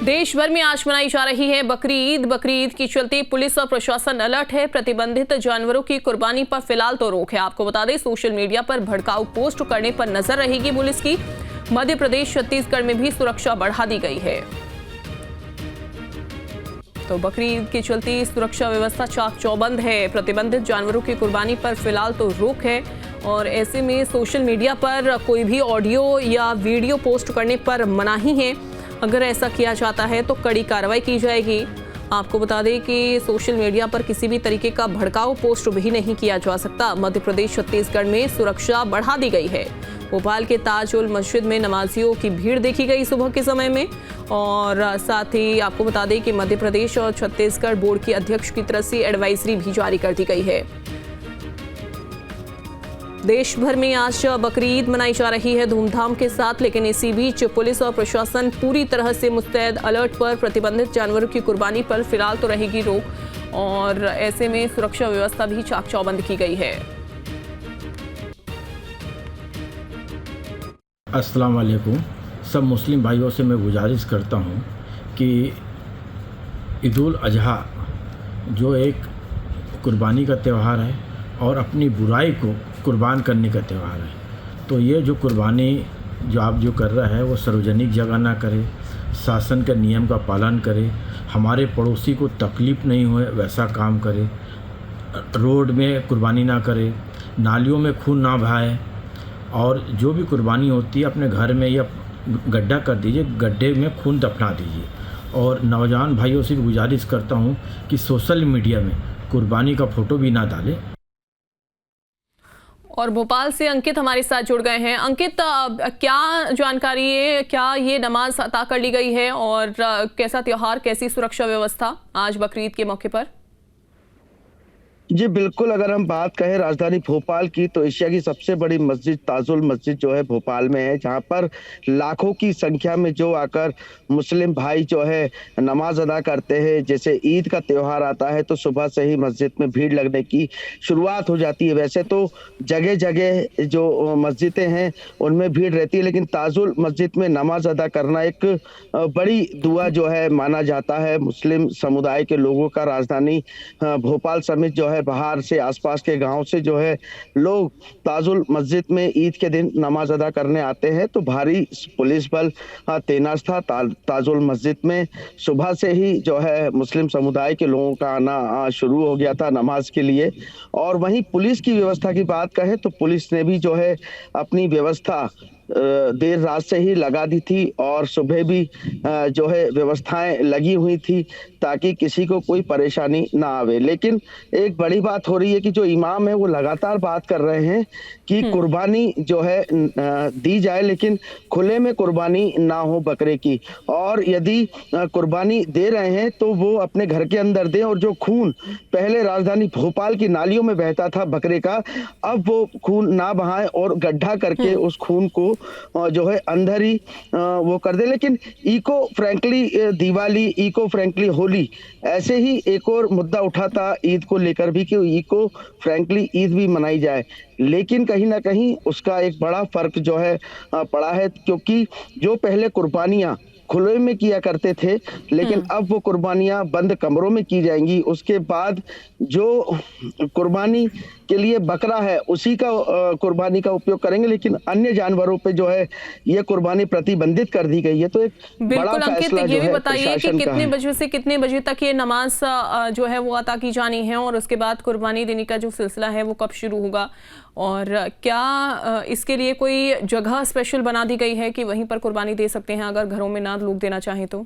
देश भर में आज मनाई जा रही है बकरी ईद। बकरी ईद की चलते पुलिस और प्रशासन अलर्ट है। प्रतिबंधित जानवरों की कुर्बानी पर फिलहाल तो रोक है। आपको बता दें, सोशल मीडिया पर भड़काऊ पोस्ट करने पर नजर रहेगी पुलिस की। मध्य प्रदेश, छत्तीसगढ़ में भी सुरक्षा बढ़ा दी गई है। तो बकरी ईद के चलते सुरक्षा व्यवस्था चाक चौबंद है। प्रतिबंधित जानवरों की कुर्बानी पर फिलहाल तो रोक है और ऐसे में सोशल मीडिया पर कोई भी ऑडियो या वीडियो पोस्ट करने पर मनाही है। अगर ऐसा किया जाता है तो कड़ी कार्रवाई की जाएगी। आपको बता दें कि सोशल मीडिया पर किसी भी तरीके का भड़काऊ पोस्ट भी नहीं किया जा सकता। मध्य प्रदेश, छत्तीसगढ़ में सुरक्षा बढ़ा दी गई है। भोपाल के ताज उल मस्जिद में नमाजियों की भीड़ देखी गई सुबह के समय में। और साथ ही आपको बता दें कि मध्य प्रदेश और छत्तीसगढ़ बोर्ड की अध्यक्ष की तरफ से एडवाइजरी भी जारी कर दी गई है। देश भर में आज बकरी ईद मनाई जा रही है धूमधाम के साथ, लेकिन इसी बीच पुलिस और प्रशासन पूरी तरह से मुस्तैद, अलर्ट पर। प्रतिबंधित जानवरों की कुर्बानी पर फिलहाल तो रहेगी रोक और ऐसे में सुरक्षा व्यवस्था भी चाक चौबंद की गई है। अस्सलाम वालेकुम। सब मुस्लिम भाइयों से मैं गुजारिश करता हूं कि ईद उल अजहा जो एक कुर्बानी का त्यौहार है और अपनी बुराई को कुर्बान करने का त्यौहार है, तो ये जो कुर्बानी जो आप जो कर रहा है वो सार्वजनिक जगह ना करे, शासन के नियम का पालन करे, हमारे पड़ोसी को तकलीफ़ नहीं होए वैसा काम करे, रोड में कुर्बानी ना करे, नालियों में खून ना बहाए और जो भी कुर्बानी होती है अपने घर में या गड्ढा कर दीजिए, गड्ढे में खून दफना दीजिए। और नौजवान भाइयों से भी गुजारिश करता हूँ कि सोशल मीडिया में कुर्बानी का फ़ोटो भी ना डालें। और भोपाल से अंकित हमारे साथ जुड़ गए हैं। अंकित, क्या जानकारी है, क्या ये नमाज अता कर ली गई है और कैसा त्योहार, कैसी सुरक्षा व्यवस्था आज बकरीद के मौके पर? जी बिल्कुल, अगर हम बात करें राजधानी भोपाल की तो एशिया की सबसे बड़ी मस्जिद ताजुल मस्जिद जो है भोपाल में है, जहां पर लाखों की संख्या में जो आकर मुस्लिम भाई जो है नमाज अदा करते हैं। जैसे ईद का त्योहार आता है तो सुबह से ही मस्जिद में भीड़ लगने की शुरुआत हो जाती है। वैसे तो जगह जगह जो मस्जिदें हैं उनमें भीड़ रहती है, लेकिन ताजुल मस्जिद में नमाज अदा करना एक बड़ी दुआ जो है माना जाता है मुस्लिम समुदाय के लोगों का। राजधानी भोपाल समेत जो है बाहर से, आसपास के गांव से जो है लोग ताजुल मस्जिद में ईद के दिन नमाज अदा करने आते हैं। तो भारी पुलिस बल तैनात था ताजुल मस्जिद में। सुबह से ही जो है मुस्लिम समुदाय के लोगों का आना शुरू हो गया था नमाज के लिए। और वहीं पुलिस की व्यवस्था की बात करें तो पुलिस ने भी जो है अपनी व्यवस्था देर रात से ही लगा दी थी और सुबह भी जो है व्यवस्थाएं लगी हुई थी ताकि किसी को कोई परेशानी ना आवे। लेकिन एक बड़ी बात हो रही है कि जो इमाम है वो लगातार बात कर रहे हैं कि कुर्बानी जो है दी जाए, लेकिन खुले में कुर्बानी ना हो बकरे की। और यदि कुर्बानी दे रहे हैं तो वो अपने घर के अंदर दें। और जो खून पहले राजधानी भोपाल की नालियों में बहता था बकरे का, अब वो खून ना बहाएं और गड्ढा करके उस खून को जो है अंदर ही वो कर दे। लेकिन eco friendly Diwali, eco friendly Holi, ऐसे ही एक और मुद्दा उठा था ईद को लेकर भी कि इको फ्रेंकली ईद भी मनाई जाए। लेकिन कहीं ना कहीं उसका एक बड़ा फर्क जो है पड़ा है, क्योंकि जो पहले कुर्बानियां खुले में किया करते थे, लेकिन अब वो कुर्बानियां बंद कमरों में की जाएंगी। उसके बाद जो कुर्बानी के लिए बकरा है उसी का कुर्बानी का उपयोग करेंगे, लेकिन अन्य जानवरों पे जो है ये कुर्बानी प्रतिबंधित कर दी गई है। तो एक बड़ा फैसला जो है प्रशासन का है। कितने बजे से कितने बजे तक ये नमाज जो है वो अता की जानी है और उसके बाद कुर्बानी देने का जो सिलसिला है वो कब शुरू होगा? और क्या इसके लिए कोई जगह स्पेशल बना दी गई है कि वहीं पर कुर्बानी दे सकते हैं अगर घरों में ना लोग देना चाहें तो?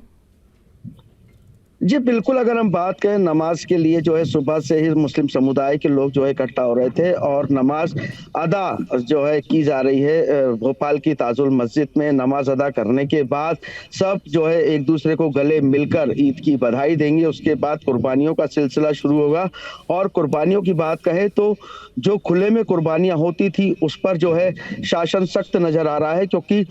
जी बिल्कुल, अगर हम बात करें नमाज के लिए जो है सुबह से ही मुस्लिम समुदाय के लोग जो है इकट्ठा हो रहे थे और नमाज अदा जो है की जा रही है भोपाल की ताजुल मस्जिद में। नमाज अदा करने के बाद सब जो है एक दूसरे को गले मिलकर ईद की बधाई देंगे। उसके बाद कुर्बानियों का सिलसिला शुरू होगा। और कुर्बानियों की बात कहें तो जो खुले में कुर्बानियां होती थी उस पर जो है शासन सख्त नजर आ रहा है, क्योंकि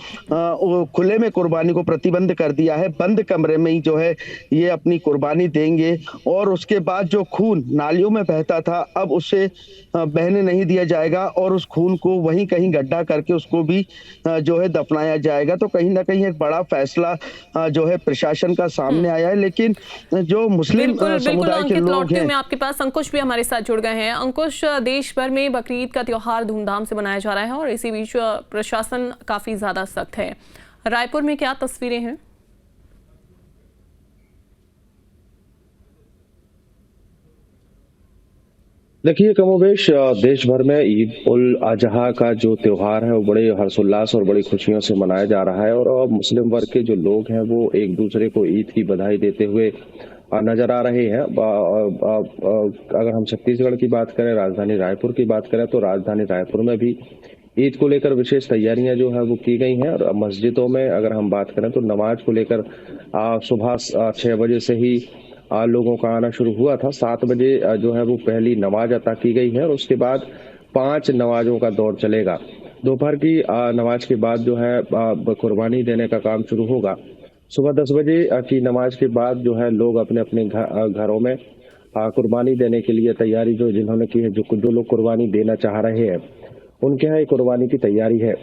खुले में कुर्बानी को प्रतिबंध कर दिया है। बंद कमरे में ही जो है ये अपनी कुर्बानी देंगे और उसके बाद जो खून नालियों में बहता था अब उसे बहने नहीं दिया जाएगा और उस खून को वहीं कहीं गड्ढा करके उसको भी जो है दफनाया जाएगा। तो कहीं ना कहीं एक बड़ा फैसला जो है प्रशासन का सामने आया है, लेकिन जो मुस्लिम बिल्कुल समुदाय के अंकित, लोग लौटती हूं हैं। मैं आपके पास। अंकुश भी हमारे साथ जुड़ गए हैं। अंकुश, देश भर में बकरीद का त्योहार धूमधाम से मनाया जा रहा है और इसी बीच प्रशासन काफी ज्यादा सख्त है। रायपुर में क्या तस्वीरें हैं? देखिए कमोबेश देश भर में ईद उल अजहा का जो त्योहार है वो बड़े हर्षोल्लास और बड़ी खुशियों से मनाया जा रहा है और मुस्लिम वर्ग के जो लोग हैं वो एक दूसरे को ईद की बधाई देते हुए नजर आ रहे हैं। अगर हम छत्तीसगढ़ की बात करें, राजधानी रायपुर की बात करें, तो राजधानी रायपुर में भी ईद को लेकर विशेष तैयारियां जो है वो की गई हैं और मस्जिदों में अगर हम बात करें तो नमाज को लेकर सुबह 6 बजे से ही लोगों का आना शुरू हुआ था। 7 बजे जो है वो पहली नमाज अता की गई है और उसके बाद 5 नमाजों का दौर चलेगा। दोपहर की नमाज के बाद जो है कुर्बानी देने का काम शुरू होगा। सुबह 10 बजे की नमाज के बाद जो है लोग अपने अपने घरों में कुर्बानी देने के लिए तैयारी जो जिन्होंने की है, जो लोग कुर्बानी देना चाह रहे हैं उनके यहाँ कुर्बानी की तैयारी है।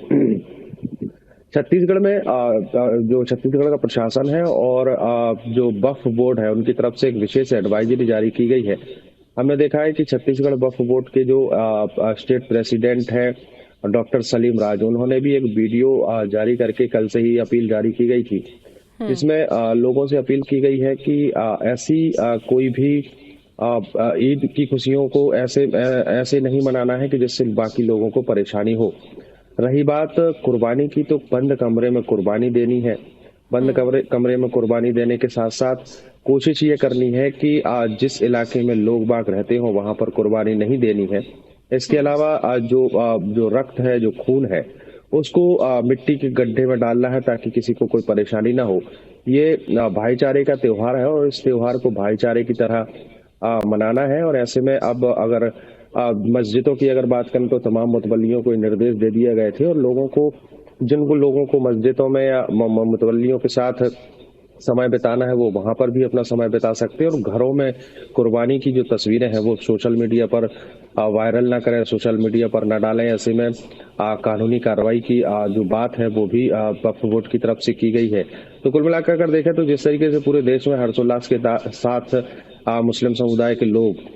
छत्तीसगढ़ में जो छत्तीसगढ़ का प्रशासन है और जो वक्फ बोर्ड है उनकी तरफ से एक विशेष एडवाइजरी जारी की गई है। हमने देखा है कि छत्तीसगढ़ वक्फ बोर्ड के जो स्टेट प्रेसिडेंट है डॉक्टर सलीम राज, उन्होंने भी एक वीडियो जारी करके कल से ही अपील जारी की गई थी। इसमें लोगों से अपील की गई है कि ऐसी कोई भी ईद की खुशियों को ऐसे नहीं मनाना है कि जिससे बाकी लोगों को परेशानी हो। रही बात कुर्बानी की, तो बंद कमरे में कुर्बानी देनी है। बंद कमरे में कुर्बानी देने के साथ साथ कोशिश ये करनी है कि जिस इलाके में लोग बाग रहते हो वहां पर कुर्बानी नहीं देनी है। इसके अलावा जो रक्त है, जो खून है, उसको मिट्टी के गड्ढे में डालना है ताकि किसी को कोई परेशानी ना हो। ये भाईचारे का त्योहार है और इस त्योहार को भाईचारे की तरह मनाना है। और ऐसे में अब अगर मस्जिदों की अगर बात करें तो तमाम मुतवल्लियों को निर्देश दे दिए गए थे और जिनको लोगों को मस्जिदों में या मुतवल्लियों के साथ समय बिताना है वो वहां पर भी अपना समय बिता सकते हैं। और घरों में कुर्बानी की जो तस्वीरें हैं वो सोशल मीडिया पर वायरल ना करें, सोशल मीडिया पर ना डालें। ऐसे में कानूनी कार्रवाई की जो बात है वो भी वक्फ बोर्ड की तरफ से की गई है। तो कुल मिलाकर अगर देखें तो जिस तरीके से पूरे देश में हर्षोल्लास के साथ मुस्लिम समुदाय के लोग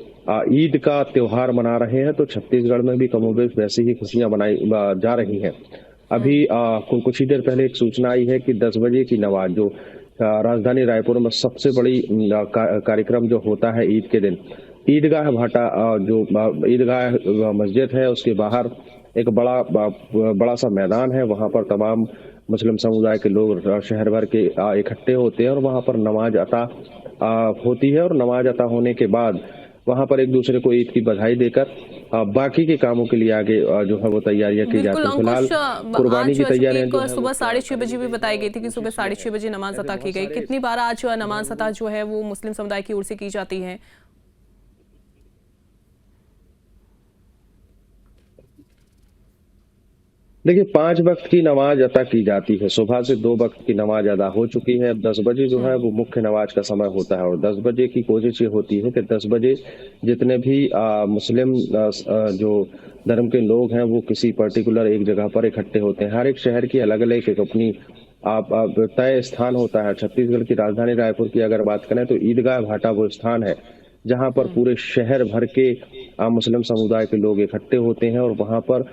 ईद का त्योहार मना रहे हैं, तो छत्तीसगढ़ में भी कमोबेश वैसी ही खुशियां मनाई जा रही हैं। अभी कुछ ही देर पहले एक सूचना आई है कि 10 बजे की नमाज जो राजधानी रायपुर में सबसे बड़ी कार्यक्रम जो होता है ईद के दिन, ईदगाह भाटा जो ईदगाह मस्जिद है उसके बाहर एक बड़ा सा मैदान है। वहां पर तमाम मुस्लिम समुदाय के लोग शहर भर के इकट्ठे होते हैं और वहां पर नमाज अता होती है और नमाज अता होने के बाद वहां पर एक दूसरे को ईद की बधाई देकर बाकी के कामों के लिए आगे जो है वो तैयारियां की जाती है। फिलहाल कुर्बानी की तैयारियां सुबह 6:30 बजे भी बताई गई थी कि सुबह 6:30 बजे नमाज अता की गई। कितनी बार आज नमाज अता जो है वो मुस्लिम समुदाय की ओर से की जाती है? देखिए 5 वक्त की नमाज अता की जाती है। सुबह से 2 वक्त की नमाज अदा हो चुकी है। अब 10 बजे जो है वो मुख्य नमाज का समय होता है और 10 बजे की कोशिश ये होती है कि 10 बजे जितने भी मुस्लिम जो धर्म के लोग हैं वो किसी पर्टिकुलर एक जगह पर इकट्ठे होते हैं। हर एक शहर की अलग अलग एक अपनी तय स्थान होता है। छत्तीसगढ़ की राजधानी रायपुर की अगर बात करें तो ईदगाह भाटा वो स्थान है जहां पर पूरे शहर भर के मुस्लिम समुदाय के लोग इकट्ठे होते हैं और वहां पर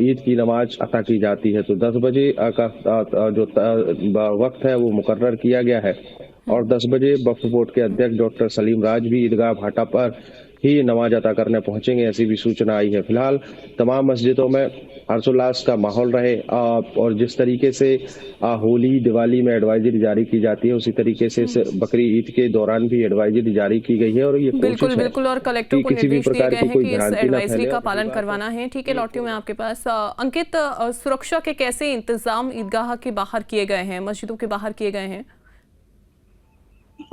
ईद की नमाज अता की जाती है। तो 10 बजे का जो वक्त है वो मुकर्रर किया गया है और 10 बजे वक्फ बोर्ड के अध्यक्ष डॉक्टर सलीम राज भी ईदगाह भाटा पर ही नमाज अता करने पहुंचेंगे, ऐसी भी सूचना आई है। फिलहाल तमाम मस्जिदों में हर्षोल्लास का माहौल रहे और जिस तरीके से होली दिवाली में एडवाइजरी जारी की जाती है उसी तरीके से बकरी ईद के दौरान भी एडवाइजरी जारी की गई है और ये बिल्कुल और कलेक्टर को निर्देश दिए गए हैं कि इस एडवाइजरी का पालन करवाना है। ठीक है, लौटी हूं मैं आपके पास। अंकित, सुरक्षा के कैसे इंतजाम ईदगाह के बाहर किए गए हैं, मस्जिदों के बाहर किए गए हैं?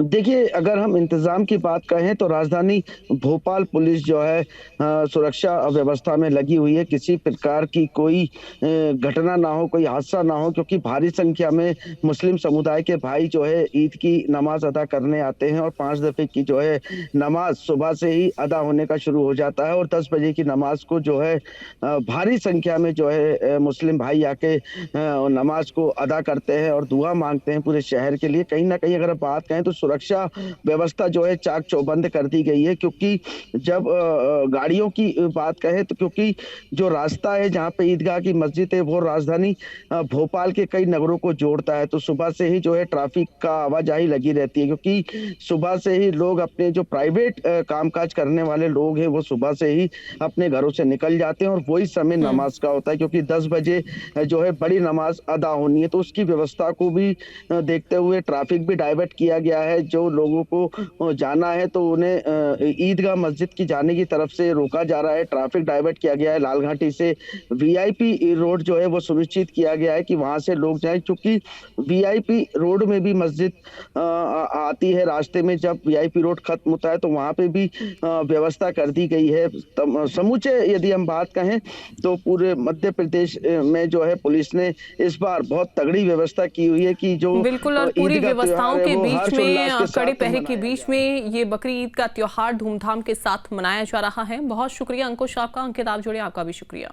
देखिए, अगर हम इंतज़ाम की बात कहें तो राजधानी भोपाल पुलिस जो है सुरक्षा व्यवस्था में लगी हुई है। किसी प्रकार की कोई घटना ना हो, कोई हादसा ना हो, क्योंकि भारी संख्या में मुस्लिम समुदाय के भाई जो है ईद की नमाज़ अदा करने आते हैं और 5 दफ़े की जो है नमाज़ सुबह से ही अदा होने का शुरू हो जाता है और 10 बजे की नमाज़ को जो है भारी संख्या में जो है मुस्लिम भाई आके नमाज़ को अदा करते हैं और दुआ माँगते हैं पूरे शहर के लिए। कहीं न कहीं अगर बात कहें तो सुरक्षा व्यवस्था जो है चाक-चौबंद कर दी गई है, क्योंकि जब गाड़ियों की बात कहें तो क्योंकि जो रास्ता है जहाँ पे ईदगाह की मस्जिद है वो राजधानी भोपाल के कई नगरों को जोड़ता है, तो सुबह से ही जो है ट्रैफिक का आवाजाही लगी रहती है, क्योंकि सुबह से ही लोग अपने जो प्राइवेट कामकाज करने वाले लोग हैं वो सुबह से ही अपने घरों से निकल जाते हैं और वही समय नमाज का होता है, क्योंकि 10 बजे जो है बड़ी नमाज अदा होनी है, तो उसकी व्यवस्था को भी देखते हुए ट्रैफिक भी डाइवर्ट किया गया है। जो लोगों को जाना है तो उन्हें ईदगाह मस्जिद की जाने की तरफ से रोका जा रहा है, ट्रैफिक डाइवर्ट किया गया है। लालघाटी से वीआईपी रोड जो है वो सुनिश्चित किया गया है कि वहां से लोग जाएं, क्योंकि वीआईपी रोड में भी मस्जिद आती है। रास्ते में जब वीआईपी रोड खत्म होता है तो वहां पे भी व्यवस्था कर दी गई है। समूचे यदि हम बात कहें तो पूरे मध्य प्रदेश में जो है पुलिस ने इस बार बहुत तगड़ी व्यवस्था की हुई है कि जो बिल्कुल, और पूरी ईद का व्यवस्थाओं त्योहार है के वो बीच हर्षोल्लास में, के कड़े साथ पहरे के मनाया बीच में ये बकरी ईद का त्योहार धूमधाम के साथ मनाया जा रहा है। बहुत शुक्रिया अंकुश आपका। अंकित, आप जुड़े, आपका भी शुक्रिया।